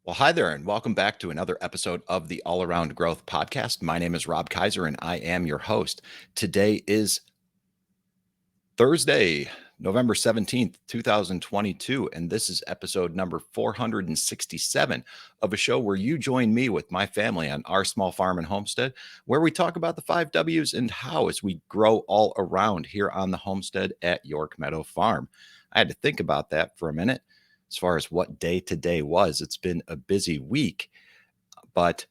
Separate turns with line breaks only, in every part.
Well, hi there, and welcome back to another episode of the All Around Growth Podcast. My name is Rob Kaiser, and I am your host. Today is Thursday, November 17th, 2022, and this is episode number 467 of a show where you join me with my family on our small farm and homestead, where we talk about the 5 W's and how as we grow all around here on the homestead at York Meadow Farm. I had to think about that for a minute as far as what day today was. It's been a busy week, but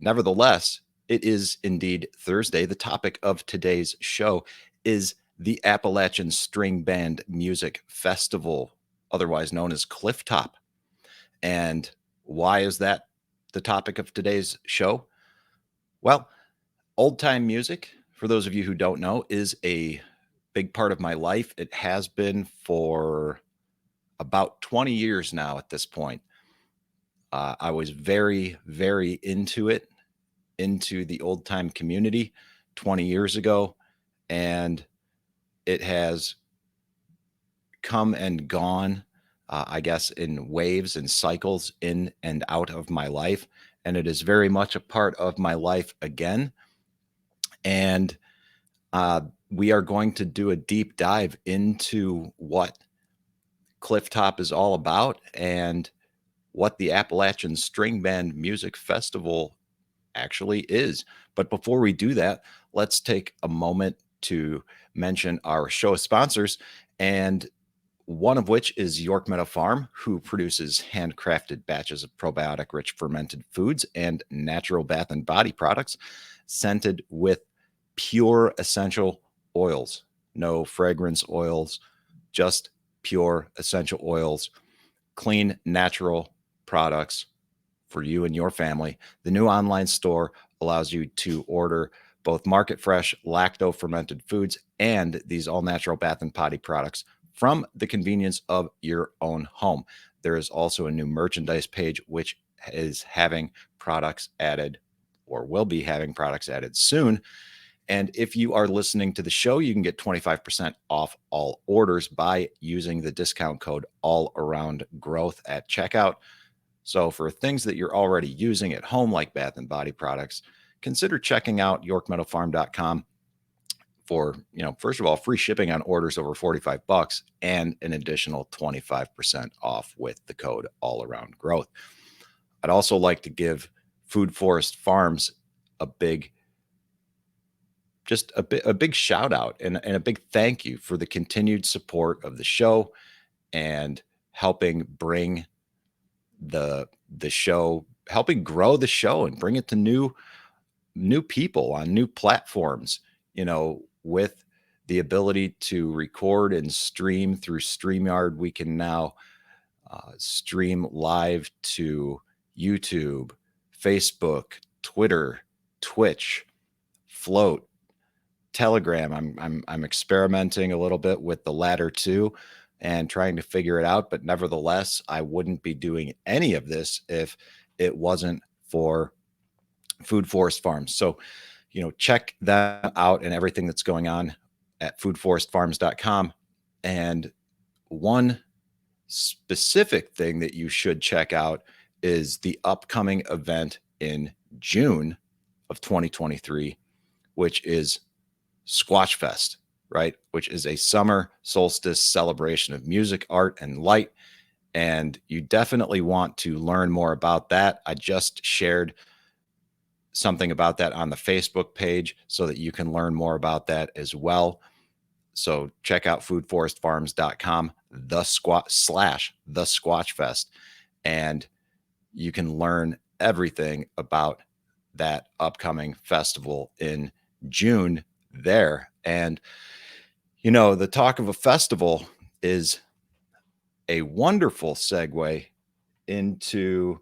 nevertheless, it is indeed Thursday. The topic of today's show is the Appalachian String Band Music Festival, otherwise known as Clifftop. And why is that the topic of today's show? Well, old time music, for those of you who don't know, is a big part of my life. It has been for about 20 years now at this point. I was very, very into the old time community 20 years ago, and it has come and gone, I guess, in waves and cycles in and out of my life. And it is very much a part of my life again. And we are going to do a deep dive into what Clifftop is all about and what the Appalachian String Band Music Festival actually is. But before we do that, let's take a moment to mention our show sponsors, and one of which is York Meadow Farm, who produces handcrafted batches of probiotic rich fermented foods and natural bath and body products scented with pure essential oils. No fragrance oils, just pure essential oils, clean, natural products for you and your family. The new online store allows you to order both market fresh, lacto fermented foods and these all natural bath and body products from the convenience of your own home. There is also a new merchandise page, which is having products added or will be having products added soon. And if you are listening to the show, you can get 25% off all orders by using the discount code All Around Growth at checkout. So for things that you're already using at home, like bath and body products, consider checking out yorkmeadowfarm.com for, first of all, free shipping on orders over $45 and an additional 25% off with the code All Around Growth. I'd also like to give Food Forest Farms a big shout out and a big thank you for the continued support of the show and helping bring the show, helping grow the show and bring it to new people on new platforms, with the ability to record and stream through StreamYard. We can now stream live to YouTube, Facebook, Twitter, Twitch, Float, Telegram. I'm experimenting a little bit with the latter two and trying to figure it out. But nevertheless, I wouldn't be doing any of this if it wasn't for Food Forest Farms. So, check that out and everything that's going on at foodforestfarms.com. And one specific thing that you should check out is the upcoming event in June of 2023, which is Squatch Fest, right? Which is a summer solstice celebration of music, art, and light. And you definitely want to learn more about that. I just shared something about that on the Facebook page so that you can learn more about that as well. So check out foodforestfarms.com, the Squatch Fest, and you can learn everything about that upcoming festival in June there. And, the talk of a festival is a wonderful segue into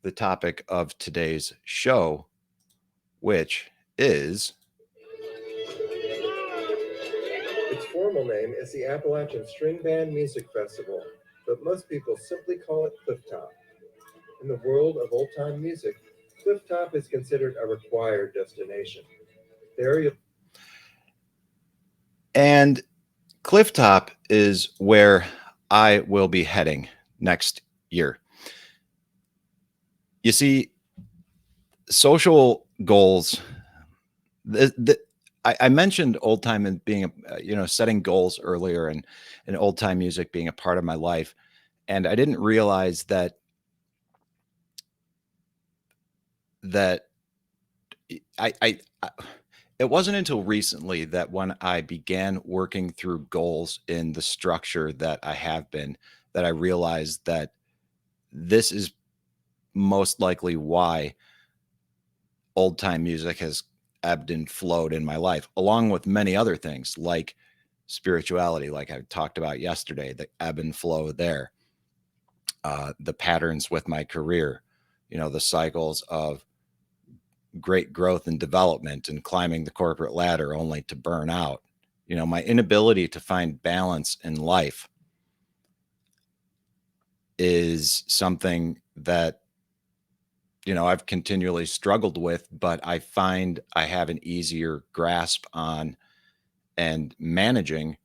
the topic of today's show, which is
Its formal name is the Appalachian String Band Music Festival, but most people simply call it Clifftop. In the world of old-time music, Clifftop is considered a required destination. There you
and Clifftop is where I will be heading next year. You see, social goals. I mentioned old time and being setting goals earlier, and old time music being a part of my life, and I didn't realize that I it wasn't until recently that when I began working through goals in the structure that I have been, that I realized that this is most likely why old time music has ebbed and flowed in my life, along with many other things like spirituality, like I talked about yesterday, the ebb and flow there, the patterns with my career, the cycles of great growth and development and climbing the corporate ladder only to burn out. My inability to find balance in life is something that, I've continually struggled with, but I find I have an easier grasp on and managing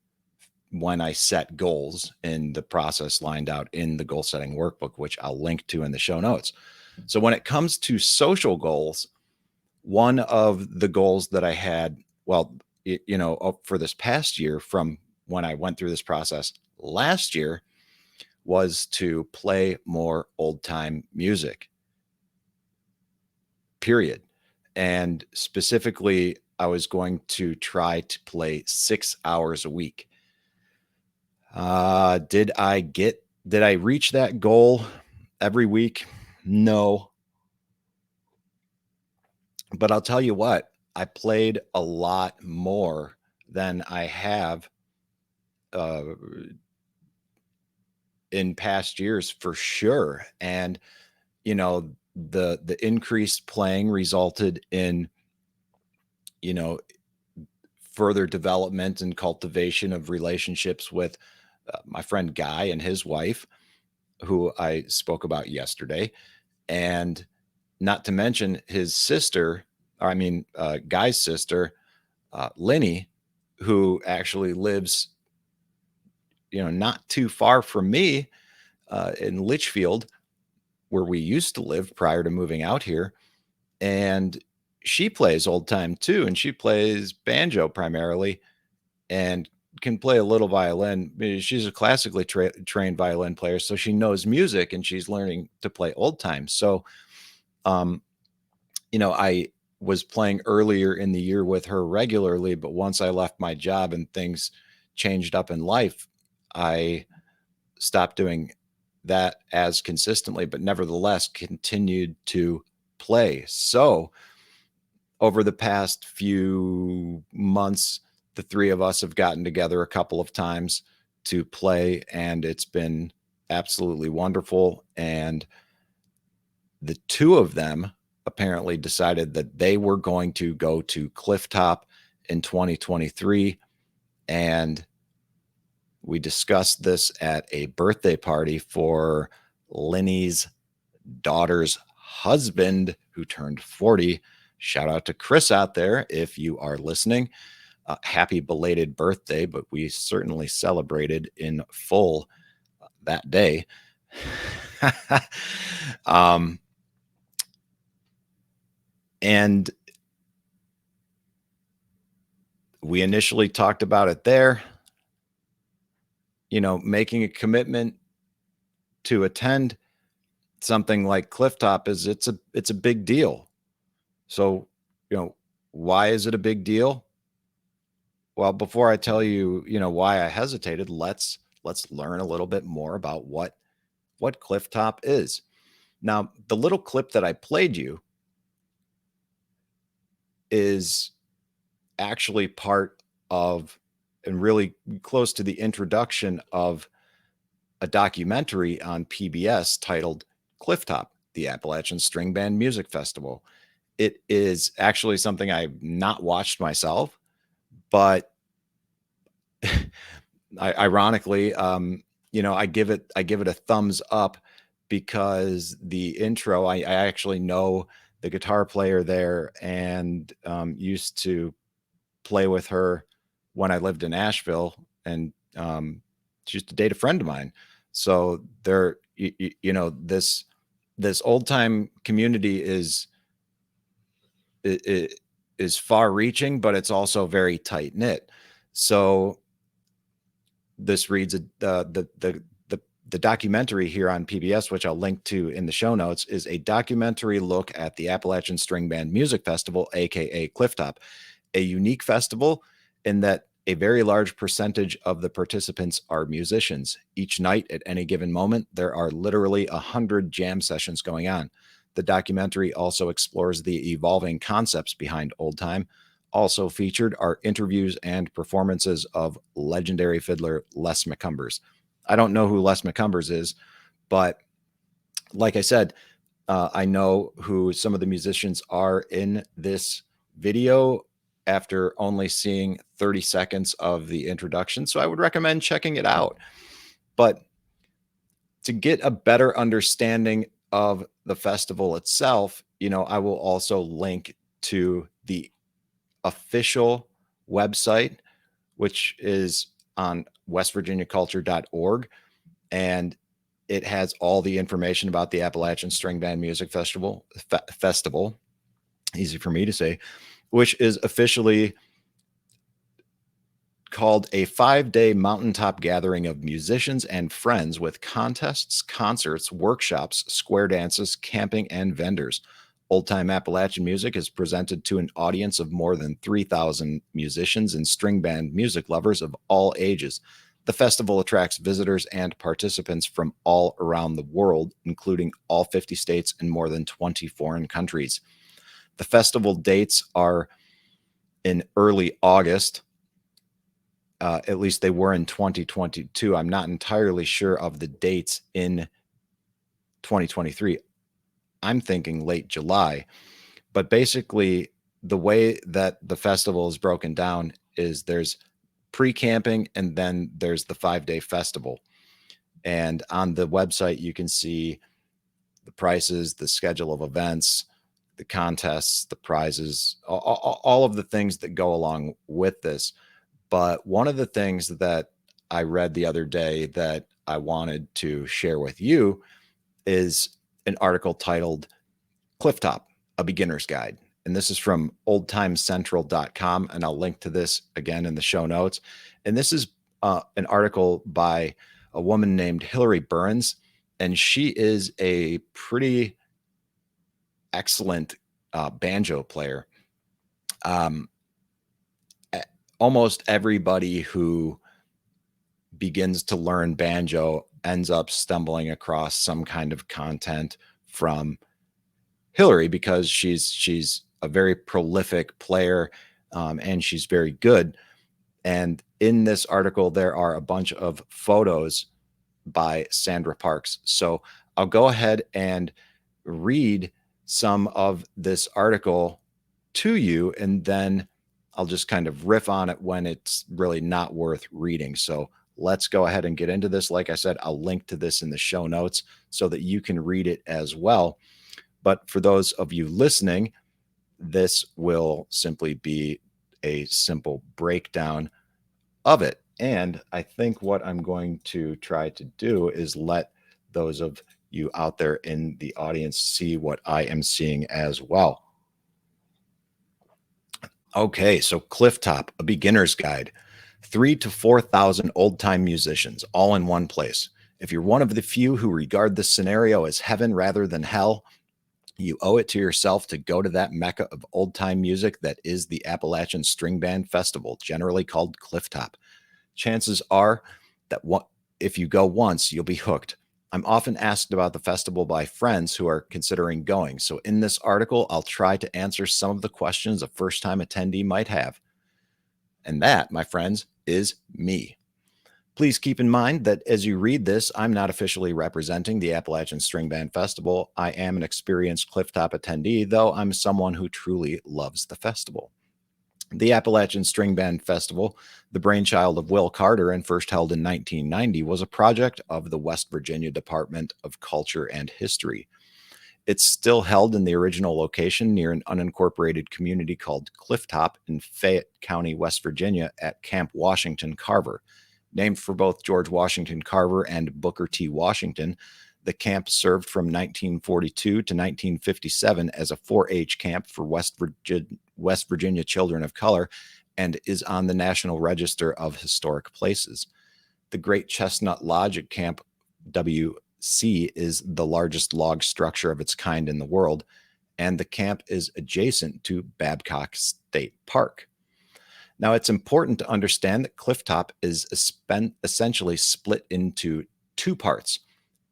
when I set goals in the process lined out in the goal setting workbook, which I'll link to in the show notes. So when it comes to social goals, one of the goals that I had, well, for this past year from when I went through this process last year was to play more old time music, period. And specifically, I was going to try to play 6 hours a week. Did I reach that goal every week? No. But I'll tell you what, I played a lot more than I have uh, in past years for sure. And the increased playing resulted in you know further development and cultivation of relationships with my friend Guy and his wife, who I spoke about yesterday, and not to mention his sister, or I mean, Guy's sister, Lenny, who actually lives, not too far from me in Litchfield, where we used to live prior to moving out here. And she plays old time too, and she plays banjo primarily and can play a little violin. She's a classically trained violin player, so she knows music and she's learning to play old time. So, um, I was playing earlier in the year with her regularly, but once I left my job and things changed up in life, I stopped doing that as consistently, but nevertheless continued to play. So, over the past few months, the three of us have gotten together a couple of times to play, and it's been absolutely wonderful. And the two of them apparently decided that they were going to go to Clifftop in 2023. And we discussed this at a birthday party for Lenny's daughter's husband, who turned 40. Shout out to Chris out there if you are listening. Happy belated birthday, but we certainly celebrated in full that day. And we initially talked about it there, making a commitment to attend something like Clifftop it's a big deal. So, why is it a big deal? Well, before I tell you, why I hesitated, let's learn a little bit more about what Clifftop is. Now, the little clip that I played you is actually part of and really close to the introduction of a documentary on PBS titled Clifftop, the Appalachian String Band Music Festival. It is actually something I've not watched myself, but ironically, I give it a thumbs up because the intro, I actually know the guitar player there and used to play with her when I lived in Asheville, and she used to date a friend of mine. So there, this old time community is far-reaching, but it's also very tight-knit. So this reads the documentary here on PBS, which I'll link to in the show notes, is a documentary look at the Appalachian String Band Music Festival, aka Clifftop, a unique festival in that a very large percentage of the participants are musicians. Each night, at any given moment, there are literally 100 jam sessions going on. The documentary also explores the evolving concepts behind old time. Also featured are interviews and performances of legendary fiddler Les McCumbers. I don't know who Les McCumbers is, but like I said, I know who some of the musicians are in this video after only seeing 30 seconds of the introduction. So I would recommend checking it out. But to get a better understanding of the festival itself, I will also link to the official website, which is on westvirginiaculture.org. And it has all the information about the Appalachian String Band Music Festival, easy for me to say, which is officially called a 5-day mountaintop gathering of musicians and friends with contests, concerts, workshops, square dances, camping, and vendors. Old Time Appalachian music is presented to an audience of more than 3,000 musicians and string band music lovers of all ages. The festival attracts visitors and participants from all around the world, including all 50 states and more than 20 foreign countries. The festival dates are in early August. At least they were in 2022. I'm not entirely sure of the dates in 2023. I'm thinking late July. But basically, the way that the festival is broken down is there's pre-camping and then there's the 5-day festival. And on the website, you can see the prices, the schedule of events, the contests, the prizes, all of the things that go along with this. But one of the things that I read the other day that I wanted to share with you is an article titled Clifftop, a beginner's guide. And this is from oldtimecentral.com. And I'll link to this again in the show notes. And this is an article by a woman named Hillary Burns. And she is a pretty excellent banjo player. Almost everybody who begins to learn banjo ends up stumbling across some kind of content from Hillary because she's a very prolific player and she's very good. And in this article, there are a bunch of photos by Sandra Parks. So I'll go ahead and read some of this article to you, and then I'll just kind of riff on it when it's really not worth reading. So let's go ahead and get into this. Like I said, I'll link to this in the show notes so that you can read it as well. But for those of you listening, this will simply be a simple breakdown of it. And I think what I'm going to try to do is let those of you out there in the audience see what I am seeing as well. Okay, so Clifftop, a beginner's guide. 3,000 to 4,000 old-time musicians, all in one place. If you're one of the few who regard this scenario as heaven rather than hell, you owe it to yourself to go to that mecca of old-time music that is the Appalachian String Band Festival, generally called Clifftop. Chances are that if you go once, you'll be hooked. I'm often asked about the festival by friends who are considering going. So in this article, I'll try to answer some of the questions a first-time attendee might have. And that, my friends, is me. Please keep in mind that as you read this, I'm not officially representing the Appalachian String Band Festival. I am an experienced Clifftop attendee, though I'm someone who truly loves the festival. The Appalachian String Band Festival, the brainchild of Will Carter and first held in 1990, was a project of the West Virginia Department of Culture and History. It's still held in the original location near an unincorporated community called Clifftop in Fayette County, West Virginia at Camp Washington Carver. Named for both George Washington Carver and Booker T. Washington, The camp served from 1942 to 1957 as a 4-H camp for West Virginia children of color and is on the National Register of Historic Places. The Great Chestnut Lodge at Camp WC is the largest log structure of its kind in the world, and the camp is adjacent to Babcock State Park. Now, it's important to understand that Clifftop is essentially split into two parts: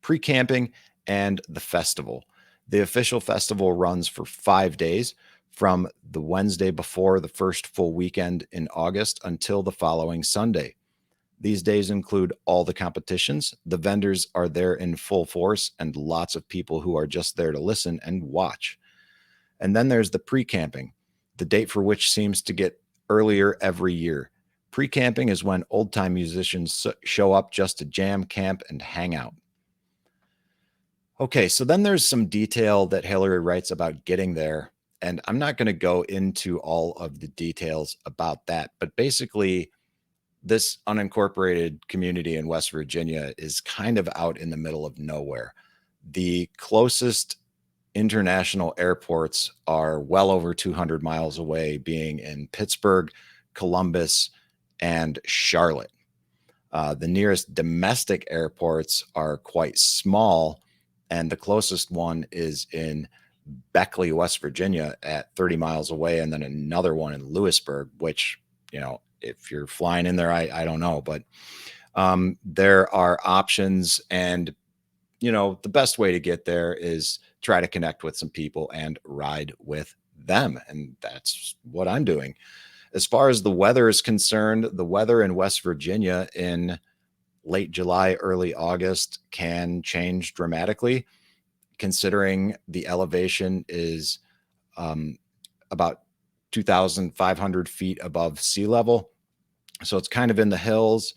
pre-camping and the festival. The official festival runs for 5 days, from the Wednesday before the first full weekend in August until the following Sunday. These days include all the competitions. The vendors are there in full force, and lots of people who are just there to listen and watch. And then there's the pre-camping, the date for which seems to get earlier every year. Pre-camping is when old-time musicians show up just to jam, camp, and hang out. Okay, so then there's some detail that Hillary writes about getting there, and I'm not going to go into all of the details about that, but basically, this unincorporated community in West Virginia is kind of out in the middle of nowhere. The closest international airports are well over 200 miles away, being in Pittsburgh, Columbus, and Charlotte. The nearest domestic airports are quite small, and the closest one is in Beckley, West Virginia, at 30 miles away, and then another one in Lewisburg, which, if you're flying in there, I don't know, but there are options. And, the best way to get there is try to connect with some people and ride with them. And that's what I'm doing. As far as the weather is concerned, the weather in West Virginia in late July, early August can change dramatically, considering the elevation is about 2,500 feet above sea level. So it's kind of in the hills,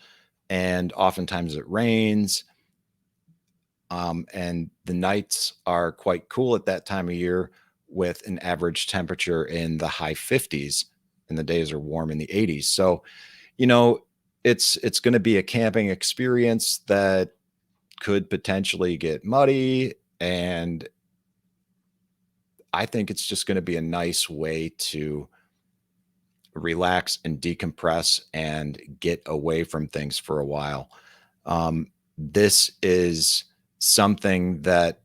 and oftentimes it rains. And the nights are quite cool at that time of year, with an average temperature in the high 50s, and the days are warm in the 80s. So, it's going to be a camping experience that could potentially get muddy, and I think it's just going to be a nice way to relax and decompress and get away from things for a while. This is something that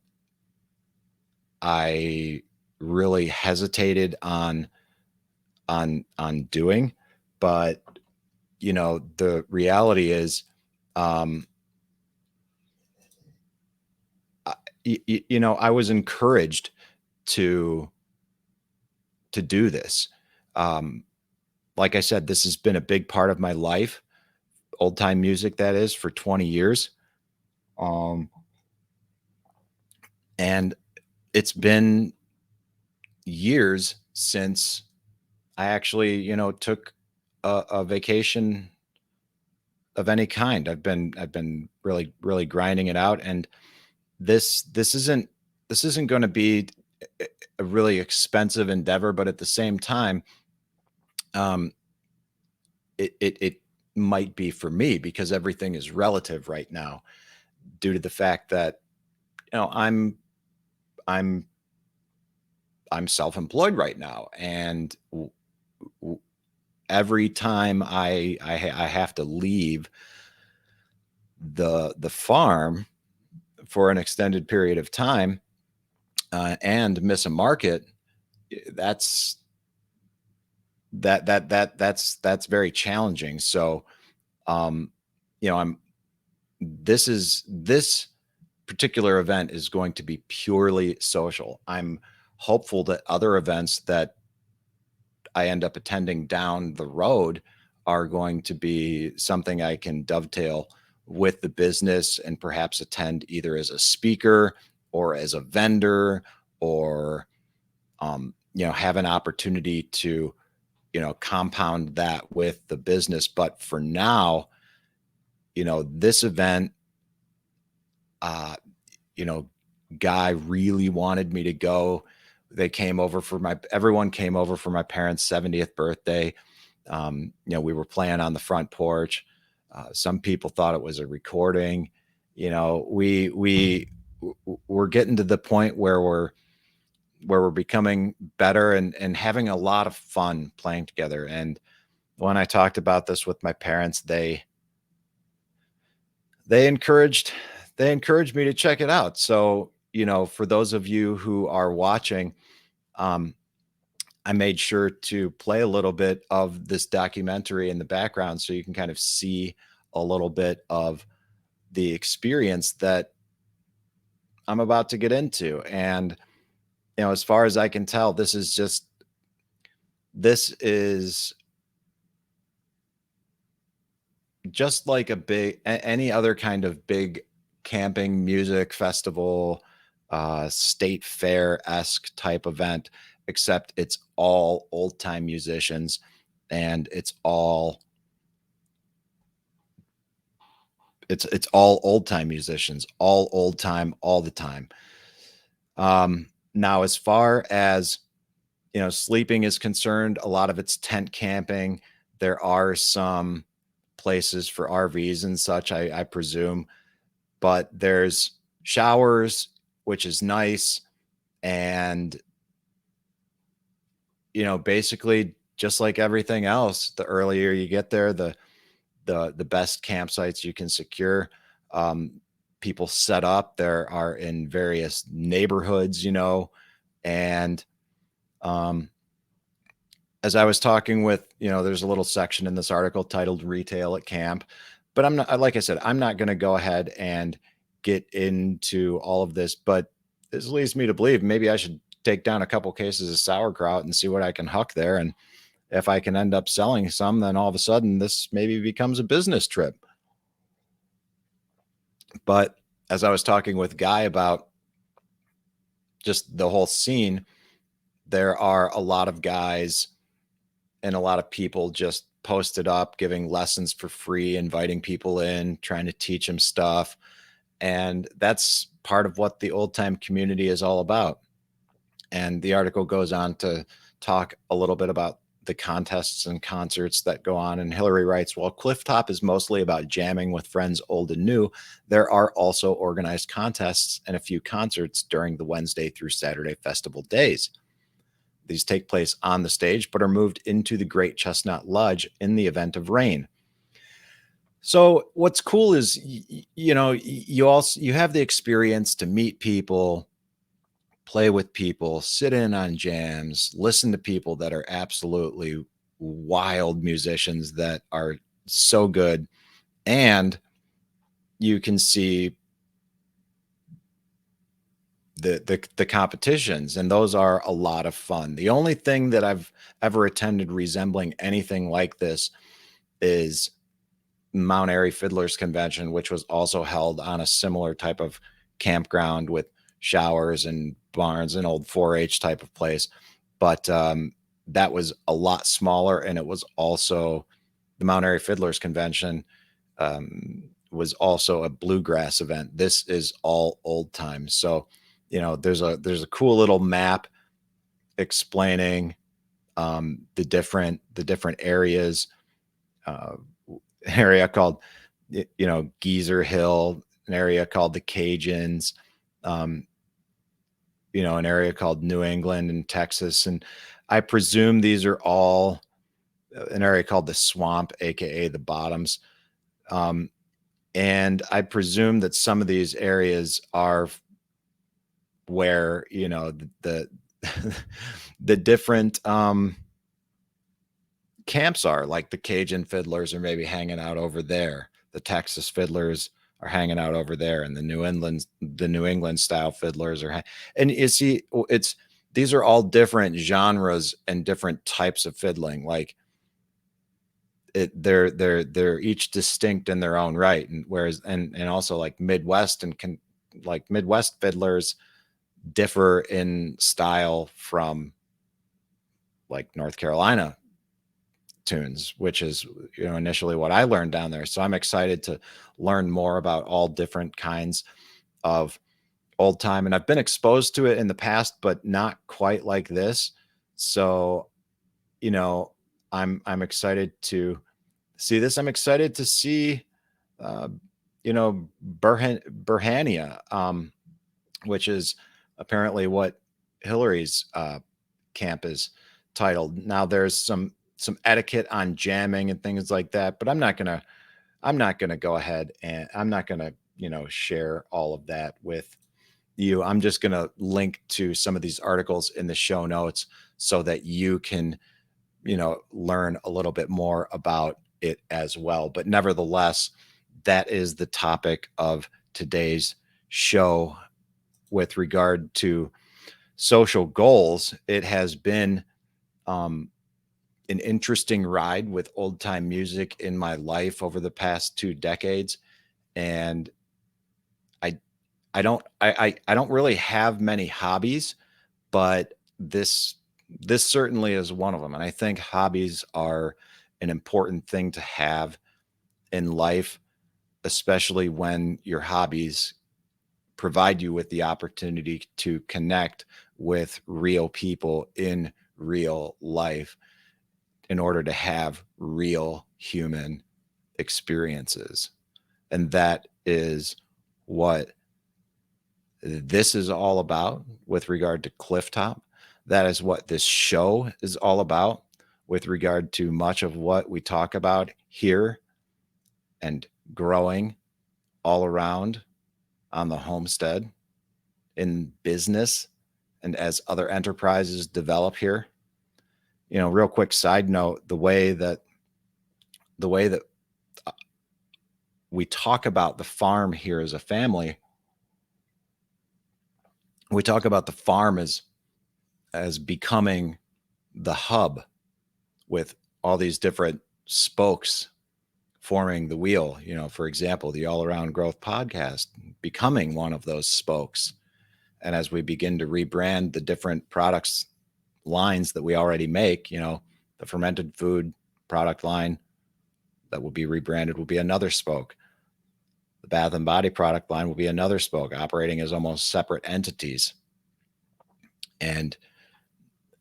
I really hesitated on doing, but the reality is, I was encouraged to do this. Like I said, this has been a big part of my life, old time music, that is, for 20 years. And it's been years since I actually, took a vacation of any kind. I've been really, really grinding it out. And this isn't going to be a really expensive endeavor, but at the same time, it might be for me, because everything is relative right now, due to the fact that I'm self-employed right now, and every time I have to leave the farm for an extended period of time, and miss a market, that's very challenging. So, this particular event is going to be purely social. I'm hopeful that other events that I end up attending down the road are going to be something I can dovetail with the business, and perhaps attend either as a speaker or as a vendor, or have an opportunity to compound that with the business. But for now, this event, Guy really wanted me to go. Everyone came over for my parents' 70th birthday. We were playing on the front porch. Some people thought it was a recording. We we're getting to the point where we're becoming better and having a lot of fun playing together. And when I talked about this with my parents, they encouraged they encouraged me to check it out. So, for those of you who are watching, um, I made sure to play a little bit of this documentary in the background so you can kind of see a little bit of the experience that I'm about to get into. And, as far as I can tell, this is just like any other kind of big camping music festival, state fair-esque type event, except it's all old time musicians, and it's all old time musicians, all old time, all the time. Now, as far as sleeping is concerned, a lot of it's tent camping. There are some places for RVs and such, I presume, but there's showers, which is nice. And, basically just like everything else, the earlier you get there, the best campsites you can secure. Um, People set up there are in various neighborhoods, and um, as I was talking with, there's a little section in this article titled Retail at Camp, but I'm not, like I said, I'm not going to go ahead and get into all of this, but this leads me to believe maybe I should take down a couple cases of sauerkraut and see what I can huck there. And if I can end up selling some, then all of a sudden this maybe becomes a business trip. But as I was talking with Guy about just the whole scene, there are a lot of guys and a lot of people just posted up giving lessons for free, inviting people in, trying to teach them stuff. And that's part of what the old time community is all about. And the article goes on to talk a little bit about the contests and concerts that go on. And Hillary writes, while Clifftop is mostly about jamming with friends old and new, there are also organized contests and a few concerts during the Wednesday through Saturday festival days. These take place on the stage, but are moved into the Great Chestnut Lodge in the event of rain. So what's cool is, you have the experience to meet people, play with people, sit in on jams, listen to people that are absolutely wild musicians that are so good. And you can see the competitions, and those are a lot of fun. The only thing that I've ever attended resembling anything like this is Mount Airy Fiddlers Convention, which was also held on a similar type of campground with showers and barns, and old 4-H type of place. But that was a lot smaller, and it was also the Mount Airy Fiddlers Convention was also a bluegrass event. This is all old time. So, there's a cool little map explaining the different areas. Uh, an area called Geezer Hill, an area called the Cajuns, um, an area called New England and Texas, and I presume these are all an area called the Swamp, aka the Bottoms. Um, and I presume that some of these areas are where the the different camps are, like the Cajun fiddlers are maybe hanging out over there, the Texas fiddlers are hanging out over there, and the New England style fiddlers and you see, it's these are all different genres and different types of fiddling. Like they're each distinct in their own right. And whereas and also like Midwest fiddlers differ in style from like North Carolina tunes, which is initially what I learned down there. So I'm excited to learn more about all different kinds of old time, and I've been exposed to it in the past, but not quite like this. So you know I'm excited to see this. I'm excited to see uh Burhania. which is apparently what Hillary's camp is titled. Now there's some etiquette on jamming and things like that, but I'm not gonna go ahead and I'm not gonna share all of that with you. I'm just gonna link to some of these articles in the show notes so that you can learn a little bit more about it as well. But nevertheless, that is the topic of today's show with regard to social goals. It has been um, an interesting ride with old time music in my life over the past 2 decades, and I I don't really have many hobbies, but this certainly is one of them. And I think hobbies are an important thing to have in life, especially when your hobbies provide you with the opportunity to connect with real people in real life in order to have real human experiences. And that is what this is all about with regard to Clifftop. That is what this show is all about with regard to much of what we talk about here and growing all around on the homestead, in business, and as other enterprises develop here. Real quick side note, the way that uh, we talk about the farm here as a family, we talk about the farm as becoming the hub with all these different spokes forming the wheel. For example, the All Around Growth podcast becoming one of those spokes. And as we begin to rebrand the different products lines that we already make, the fermented food product line that will be rebranded will be another spoke. The bath and body product line will be another spoke, operating as almost separate entities. And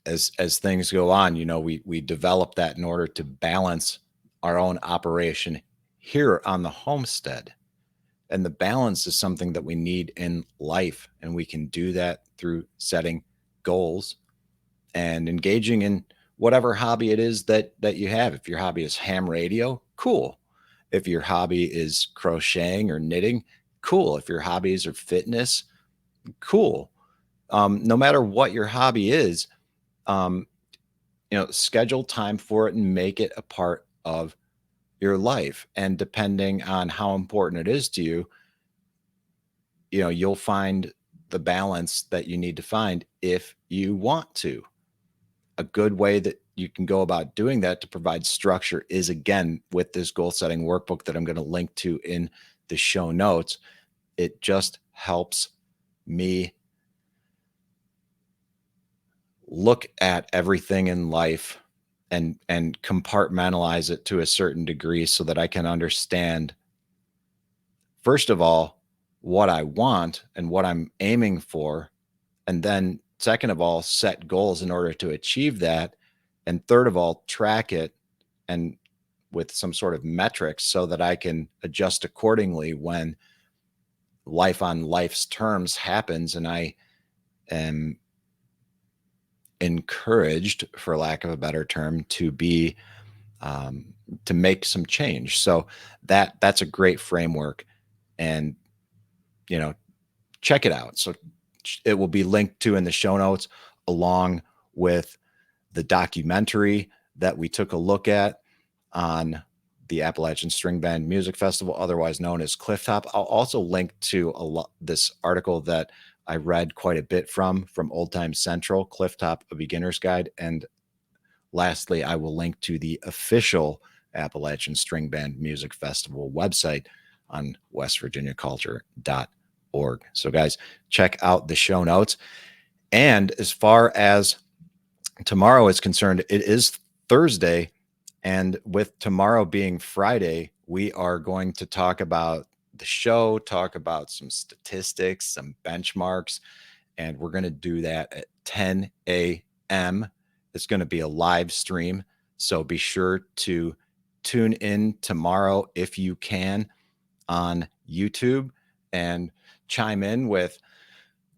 as things go on, we develop that in order to balance our own operation here on the homestead. And the balance is something that we need in life, and we can do that through setting goals and engaging in whatever hobby it is that you have. If your hobby is ham radio, cool. If your hobby is crocheting or knitting, cool. If your hobbies are fitness, cool. No matter what your hobby is, um, schedule time for it and make it a part of your life. And depending on how important it is to you, you'll find the balance that you need to find if you want to. A good way that you can go about doing that to provide structure is, again, with this goal setting workbook that I'm going to link to in the show notes. It just helps me look at everything in life and compartmentalize it to a certain degree so that I can understand, first of all, what I want and what I'm aiming for, and then second of all, set goals in order to achieve that, and third of all, track it and with some sort of metrics so that I can adjust accordingly when life on life's terms happens and I am encouraged, for lack of a better term, to be to make some change. So that's a great framework, and you know, check it out. So it will be linked to in the show notes, along with the documentary that we took a look at on the Appalachian String Band Music Festival, otherwise known as Clifftop. I'll also link to this article that I read quite a bit from Old Time Central, Clifftop, A Beginner's Guide. And lastly, I will link to the official Appalachian String Band Music Festival website on westvirginiaculture.org. So guys, check out the show notes. And as far as tomorrow is concerned, it is Thursday. And with tomorrow being Friday, we are going to talk about the show, talk about some statistics, some benchmarks, and we're going to do that at 10 a.m. It's going to be a live stream. So be sure to tune in tomorrow if you can on YouTube and chime in with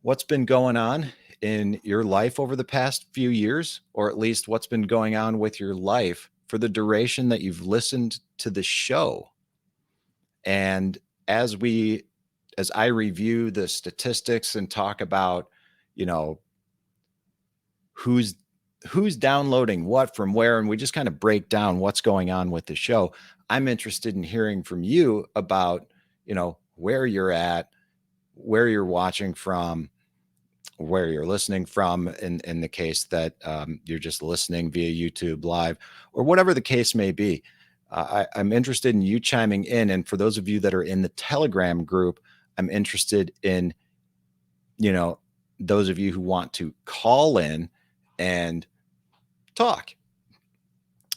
what's been going on in your life over the past few years, or at least what's been going on with your life for the duration that you've listened to the show. And as we, as I review the statistics and talk about, you know, who's who's downloading what from where, and we just kind of break down what's going on with the show, I'm interested in hearing from you about, where you're at, where you're watching from, where you're listening from, in the case that you're just listening via YouTube live, or whatever the case may be. I'm interested in you chiming in. And for those of you that are in the Telegram group, I'm interested in, those of you who want to call in and talk.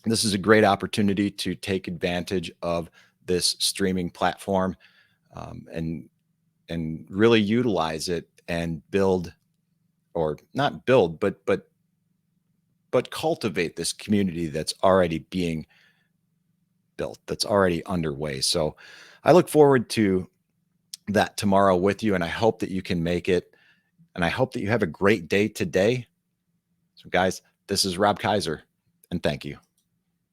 This is a great opportunity to take advantage of this streaming platform, and really utilize it and build, or not build, but cultivate this community that's already being built, that's already underway. So I look forward to that tomorrow with you, and I hope that you can make it. And I hope that you have a great day today. So, guys, this is Rob Kaiser, and thank you.